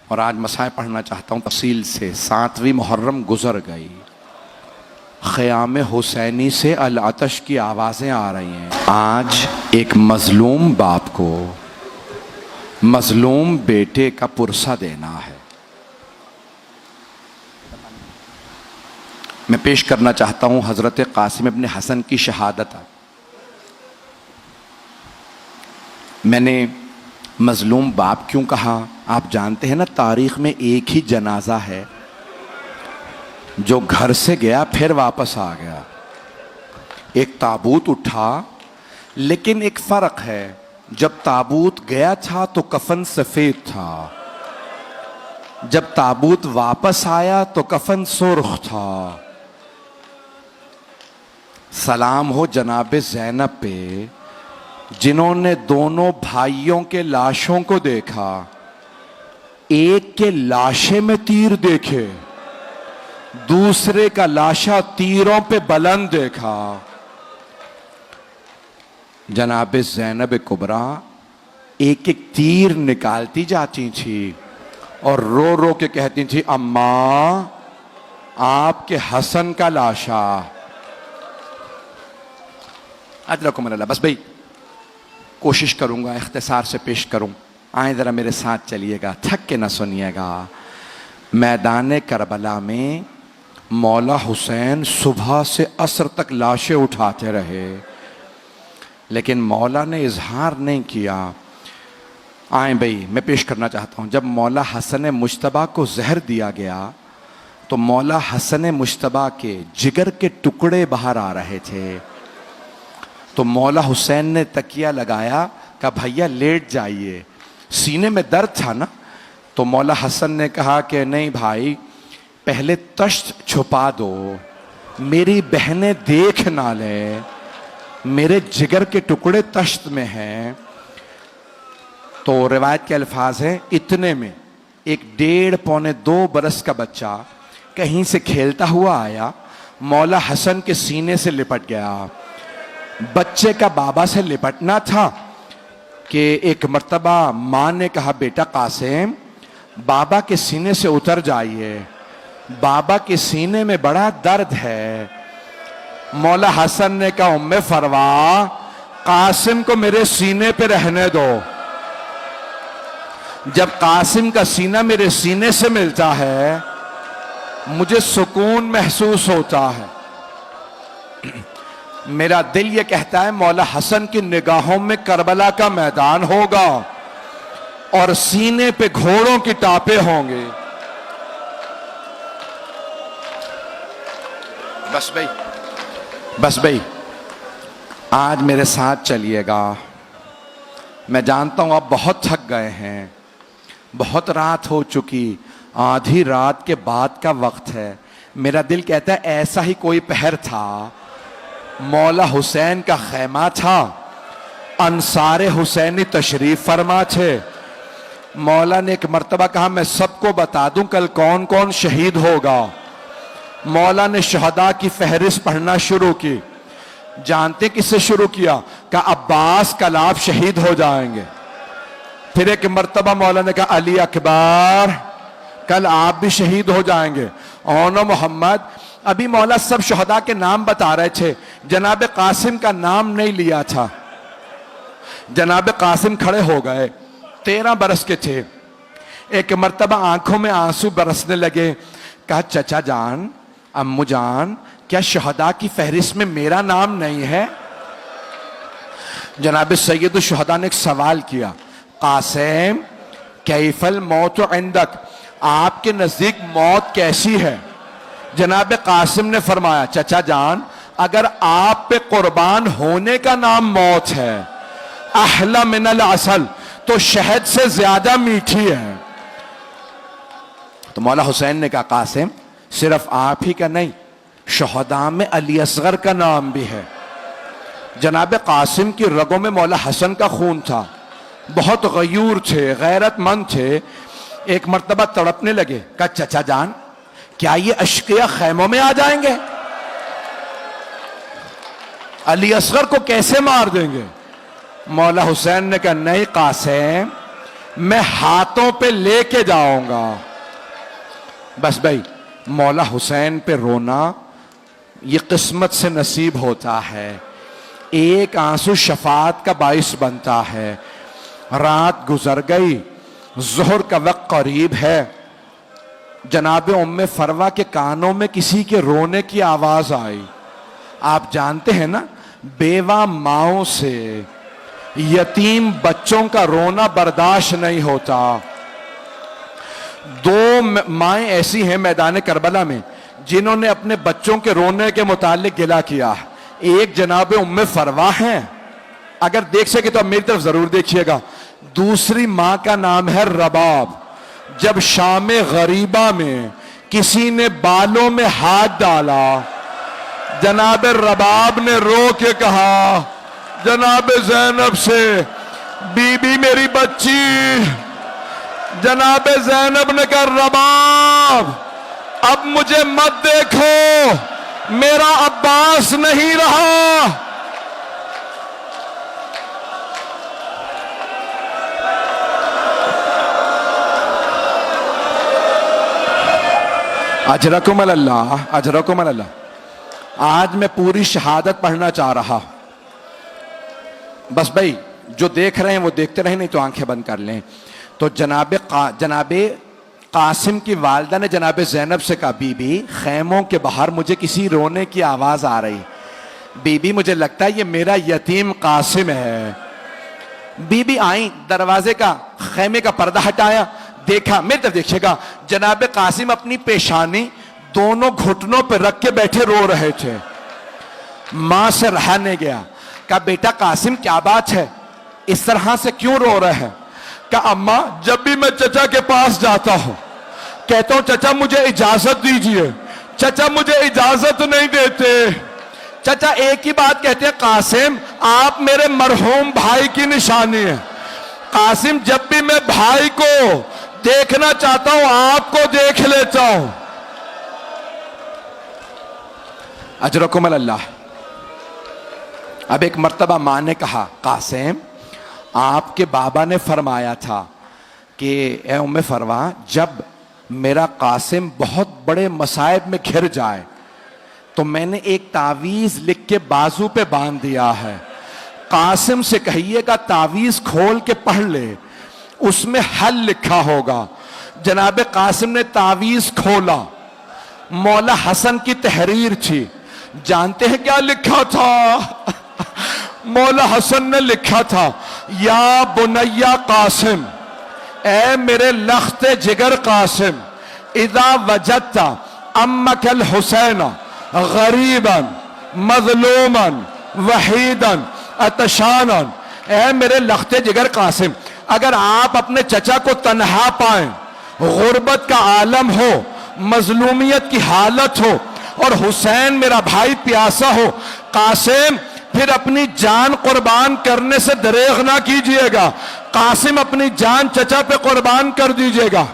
اور آج مسائل پڑھنا چاہتا ہوں تفصیل سے۔ 7ویں محرم گزر گئی، خیام حسینی سے العطش کی آوازیں آ رہی ہیں۔ آج ایک مظلوم باپ کو مظلوم بیٹے کا پرسہ دینا ہے۔ میں پیش کرنا چاہتا ہوں حضرت قاسم ابن حسن کی شہادت۔ میں نے مظلوم باپ کیوں کہا؟ آپ جانتے ہیں نا، تاریخ میں ایک ہی جنازہ ہے جو گھر سے گیا پھر واپس آ گیا۔ ایک تابوت اٹھا، لیکن ایک فرق ہے، جب تابوت گیا تھا تو کفن سفید تھا، جب تابوت واپس آیا تو کفن سرخ تھا۔ سلام ہو جناب زینب پہ، جنہوں نے دونوں بھائیوں کے لاشوں کو دیکھا، ایک کے لاشے میں تیر دیکھے، دوسرے کا لاشا تیروں پہ بلند دیکھا۔ جناب زینب کبریٰ ایک ایک تیر نکالتی جاتی تھی اور رو رو کے کہتی تھی، اماں آپ کے حسن کا لاشا۔ اجرکم اللہ۔ بس بھائی کوشش کروں گا اختصار سے پیش کروں، آئیں ذرا میرے ساتھ چلیے گا، تھک کے نہ سنیے گا۔ میدان کربلا میں مولا حسین صبح سے عصر تک لاشیں اٹھاتے رہے، لیکن مولا نے اظہار نہیں کیا۔ آئیں بھائی میں پیش کرنا چاہتا ہوں، جب مولا حسن مجتبیٰ کو زہر دیا گیا تو مولا حسن مجتبیٰ کے جگر کے ٹکڑے باہر آ رہے تھے، تو مولا حسین نے تکیہ لگایا، کہا بھیا لیٹ جائیے، سینے میں درد تھا نا۔ تو مولا حسن نے کہا کہ نہیں بھائی، پہلے تشت چھپا دو، میری بہنیں دیکھ نہ لیں، میرے جگر کے ٹکڑے تشت میں ہیں۔ تو روایت کے الفاظ ہیں، اتنے میں ایک 1.5 پونے 2 برس کا بچہ کہیں سے کھیلتا ہوا آیا، مولا حسن کے سینے سے لپٹ گیا۔ بچے کا بابا سے لپٹنا تھا کہ ایک مرتبہ ماں نے کہا، بیٹا قاسم بابا کے سینے سے اتر جائیے، بابا کے سینے میں بڑا درد ہے۔ مولا حسن نے کہا، ام فروا قاسم کو میرے سینے پہ رہنے دو، جب قاسم کا سینہ میرے سینے سے ملتا ہے مجھے سکون محسوس ہوتا ہے۔ میرا دل یہ کہتا ہے مولا حسن کی نگاہوں میں کربلا کا میدان ہوگا اور سینے پہ گھوڑوں کی ٹاپیں ہوں گے۔ بس بھائی آج میرے ساتھ چلیے گا۔ میں جانتا ہوں آپ بہت تھک گئے ہیں، بہت رات ہو چکی، آدھی رات کے بعد کا وقت ہے۔ میرا دل کہتا ہے ایسا ہی کوئی پہر تھا، مولا حسین کا خیمہ تھا، انصار حسینی تشریف فرما تھے۔ مولا نے ایک مرتبہ کہا میں سب کو بتا دوں کل کون کون شہید ہوگا۔ مولا نے شہداء کی فہرست پڑھنا شروع کی۔ جانتے کس سے شروع کیا؟ کہ عباس کل آپ شہید ہو جائیں گے۔ پھر ایک مرتبہ مولا نے کہا علی اکبر کل آپ بھی شہید ہو جائیں گے، اونو محمد۔ ابھی مولا سب شہداء کے نام بتا رہے تھے، جناب قاسم کا نام نہیں لیا تھا۔ جناب قاسم کھڑے ہو گئے، 13 برس کے تھے۔ ایک مرتبہ آنکھوں میں آنسو برسنے لگے، کہا چچا جان، امو جان، کیا شہداء کی فہرست میں میرا نام نہیں ہے؟ جناب سید الشہداء نے ایک سوال کیا، قاسم کیف الموت عندک، آپ کے نزدیک موت کیسی ہے؟ جناب قاسم نے فرمایا، چچا جان اگر آپ پہ قربان ہونے کا نام موت ہے، احلی من العسل، تو شہد سے زیادہ میٹھی ہے۔ تو مولا حسین نے کہا قاسم صرف آپ ہی کا نہیں، شہداء میں علی اصغر کا نام بھی ہے۔ جناب قاسم کی رگوں میں مولا حسن کا خون تھا، بہت غیور تھے، غیرت مند تھے۔ ایک مرتبہ تڑپنے لگے، کہا چچا جان کیا یہ اشقیاء خیموں میں آ جائیں گے؟ علی اصغر کو کیسے مار دیں گے؟ مولا حسین نے کہا نہیں قاسم، میں ہاتھوں پہ لے کے جاؤں گا. بس بھائی مولا حسین پہ رونا یہ قسمت سے نصیب ہوتا ہے. ایک آنسو شفاعت کا باعث بنتا ہے. رات گزر گئی, ظہر کا وقت قریب ہے. جناب ام فروا کے کانوں میں کسی کے رونے کی آواز آئی. آپ جانتے ہیں نا, بیوہ ماؤں سے یتیم بچوں کا رونا برداشت نہیں ہوتا. دو مائیں ایسی ہیں میدان کربلا میں جنہوں نے اپنے بچوں کے رونے کے متعلق گلہ کیا. ایک جناب ام فروا ہیں, اگر دیکھ سکے تو اب میری طرف ضرور دیکھیے گا. دوسری ماں کا نام ہے رباب. جب شام غریبہ میں کسی نے بالوں میں ہاتھ ڈالا, جناب رباب نے رو کے کہا جناب زینب سے, بی بی میری بچی. جناب زینب نے کہا رباب اب مجھے مت دیکھو, میرا عباس نہیں رہا. اجرکم اللہ, اجرکم اللہ. آج میں پوری شہادت پڑھنا چاہ رہا. بس بھائی جو دیکھ رہے ہیں وہ دیکھتے رہیں, نہیں تو آنکھیں بند کر لیں. تو جناب قاسم کی والدہ نے جناب زینب سے کہا بی بی خیموں کے باہر مجھے کسی رونے کی آواز آ رہی. بی بی مجھے لگتا ہے یہ میرا یتیم قاسم ہے. بی بی آئیں, دروازے کا خیمے کا پردہ ہٹایا, دیکھا. میری طرف دیکھیے گا, جناب قاسم اپنی پیشانی دونوں گھٹنوں پہ رکھ کے بیٹھے رو رہے تھے. ماں سے رہا نہیں گیا. کہا بیٹا قاسم کیا بات ہے, اس طرح سے کیوں رو رہے ہیں؟ کہا اماں جب بھی میں چچا کے پاس جاتا ہوں کہتا ہوں چچا مجھے اجازت دیجئے, چچا مجھے اجازت نہیں دیتے. چچا ایک ہی بات کہتے ہیں قاسم آپ میرے مرحوم بھائی کی نشانی ہیں. قاسم جب بھی میں بھائی کو دیکھنا چاہتا ہوں آپ کو دیکھ لیتا ہوں. اجرکم اللہ. اب ایک مرتبہ ماں نے کہا قاسم آپ کے بابا نے فرمایا تھا کہ اے ام فروا جب میرا قاسم بہت بڑے مصائب میں گھر جائے تو میں نے ایک تعویذ لکھ کے بازو پہ باندھ دیا ہے, قاسم سے کہیے گا تعویذ کھول کے پڑھ لے, اس میں حل لکھا ہوگا. جناب قاسم نے تعویذ کھولا, مولا حسن کی تحریر تھی. جانتے ہیں کیا لکھا تھا؟ مولا حسن نے لکھا تھا یا بنیا قاسم, اے میرے لخت جگر قاسم, اذا وجدت امک الحسین غریبا مظلوما وحیدا عطشانا, اے میرے لخت جگر قاسم اگر آپ اپنے چچا کو تنہا پائیں, غربت کا عالم ہو, مظلومیت کی حالت ہو اور حسین میرا بھائی پیاسا ہو, قاسم پھر اپنی جان قربان کرنے سے دریغ نہ کیجئے گا. قاسم اپنی جان چچا پہ قربان کر دیجئے گا.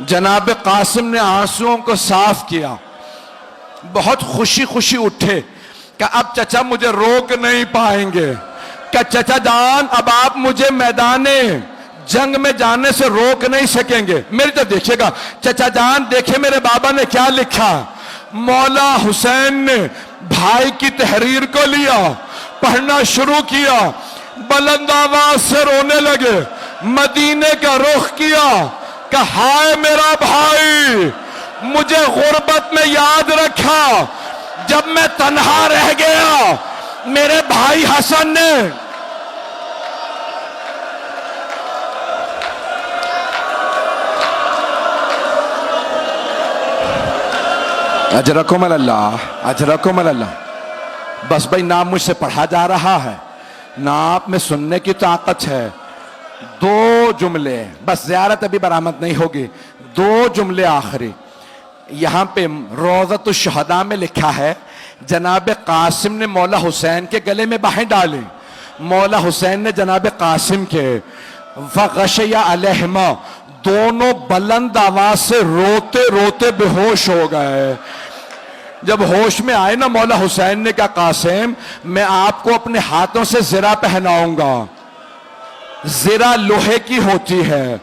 جناب قاسم نے آنسوؤں کو صاف کیا, بہت خوشی خوشی اٹھے کہ اب چچا مجھے روک نہیں پائیں گے, کہ چچا جان اب آپ مجھے میدان جنگ میں جانے سے روک نہیں سکیں گے. میری طرف دیکھیے گا, چچا جان دیکھیں میرے بابا نے کیا لکھا. مولا حسین نے بھائی کی تحریر کو لیا, پڑھنا شروع کیا, بلند آواز سے رونے لگے, مدینے کا رخ کیا کہ ہائے میرا بھائی مجھے غربت میں یاد رکھا, جب میں تنہا رہ گیا میرے بھائی حسن نے اجرکم اللہ, اجرکم اللہ. بس بھائی نہ مجھ سے پڑھا جا رہا ہے نہ آپ میں سننے کی طاقت ہے. دو جملے بس, زیارت ابھی برآمد نہیں ہوگی, دو جملے آخری. یہاں پہ روضۃ الشہداء میں لکھا ہے جناب قاسم نے مولا حسین کے گلے میں باہیں ڈالیں, مولا حسین نے جناب قاسم کے, فغشی علیہما, دونوں بلند آواز سے روتے روتے بے ہوش ہو گئے. جب ہوش میں آئے نا مولا حسین نے کہا قاسم میں آپ کو اپنے ہاتھوں سے زرہ پہناؤں گا. زرہ لوہے کی ہوتی ہے،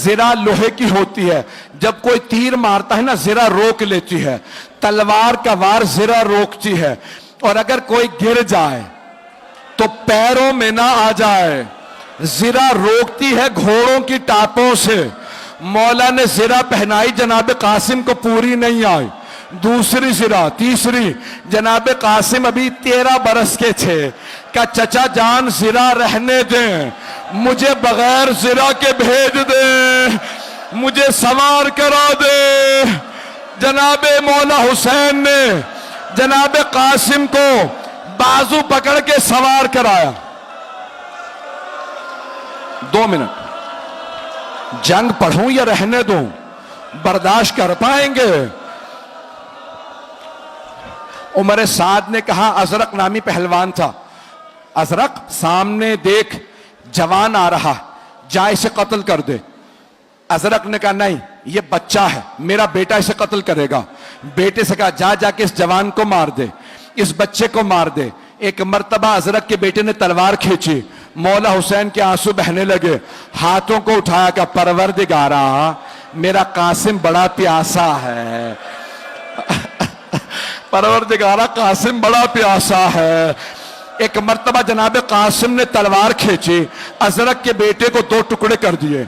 زرہ لوہے کی ہوتی ہے. جب کوئی تیر مارتا ہے نا زرہ روک لیتی ہے، تلوار کا وار زرہ روکتی ہے. اور اگر کوئی گر جائے تو پیروں میں نہ آ جائے. زرہ روکتی ہے گھوڑوں کی ٹاپوں سے. مولا نے زرہ پہنائی، جناب قاسم کو پوری نہیں آئی. دوسری زرہ، تیسری. جناب قاسم ابھی 13 برس کے تھے. کہ چچا جان زرہ رہنے دیں، مجھے بغیر زرہ کے بھیج دیں، مجھے سوار کرا دے. جناب مولا حسین نے جناب قاسم کو بازو پکڑ کے سوار کرایا. 2 منٹ، جنگ پڑھوں یا رہنے دوں؟ برداشت کر پائیں گے؟ عمر سعد نے کہا، ازرق نامی پہلوان تھا، ازرق سامنے دیکھ جوان آ رہا، جا اسے قتل کر دے. ازرق نے کہا نہیں، یہ بچہ ہے، میرا بیٹا اسے قتل کرے گا. بیٹے سے کہا جا کے اس جوان کو مار دے، اس بچے کو مار دے. ایک مرتبہ ازرق کے بیٹے نے تلوار کھینچی، مولا حسین کے آنسو بہنے لگے. ہاتھوں کو اٹھایا کہ پروردگارا میرا قاسم بڑا پیاسا ہے، پروردگارا قاسم بڑا پیاسا ہے. ایک مرتبہ جناب قاسم نے تلوار کھینچی، ازرق کے بیٹے کو 2 ٹکڑے کر دیے.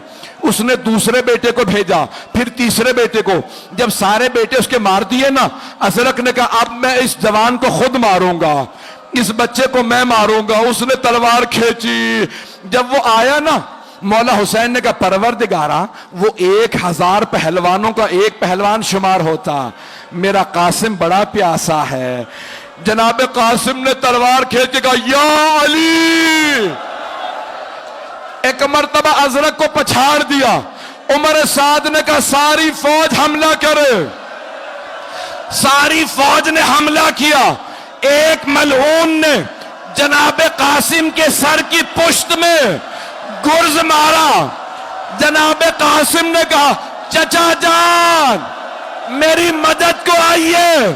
اس نے دوسرے بیٹے کو بھیجا، پھر تیسرے بیٹے کو. جب سارے بیٹے اس کے مار دیے نا، ازرق نے کہا اب میں اس جوان کو خود ماروں گا، اس بچے کو میں ماروں گا. اس نے تلوار کھینچی. جب وہ آیا نا، مولا حسین نے کہا پروردگارا وہ 1000 پہلوانوں کا ایک پہلوان شمار ہوتا، میرا قاسم بڑا پیاسا ہے. جناب قاسم نے تلوار کھینچ کہا یا علی. ایک مرتبہ ازرق کو پچھاڑ دیا. عمر سعد نے کہا ساری فوج حملہ کرے. ساری فوج نے حملہ کیا. ایک ملعون نے جناب قاسم کے سر کی پشت میں گرز مارا. جناب قاسم نے کہا چچا جان میری مدد کو آئیے.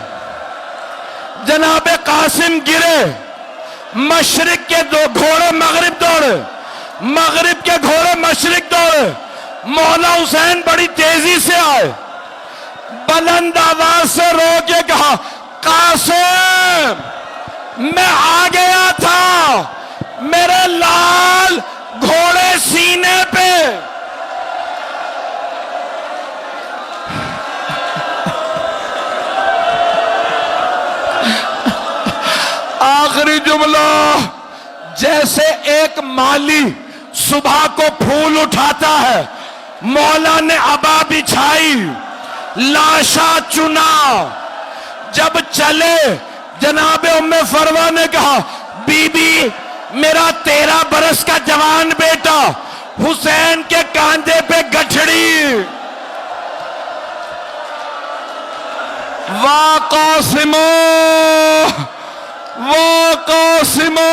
جناب قاسم گرے. مشرق کے 2 گھوڑے مغرب دوڑے، مغرب کے گھوڑے مشرق دوڑے. مولا حسین بڑی تیزی سے آئے، بلند آواز سے رو کے کہا قاسم میں آ گیا تھا، میرے لال گھوڑے سینے پہ. آخری جملہ، جیسے ایک مالی صبح کو پھول اٹھاتا ہے، مولا نے عبا بچھائی، لاشا چنا. جب چلے جناب ام فروہ نے کہا بی بی میرا 13 برس کا جوان بیٹا حسین کے کاندھے پہ گٹھڑی. وا قاسمو وا قاسمو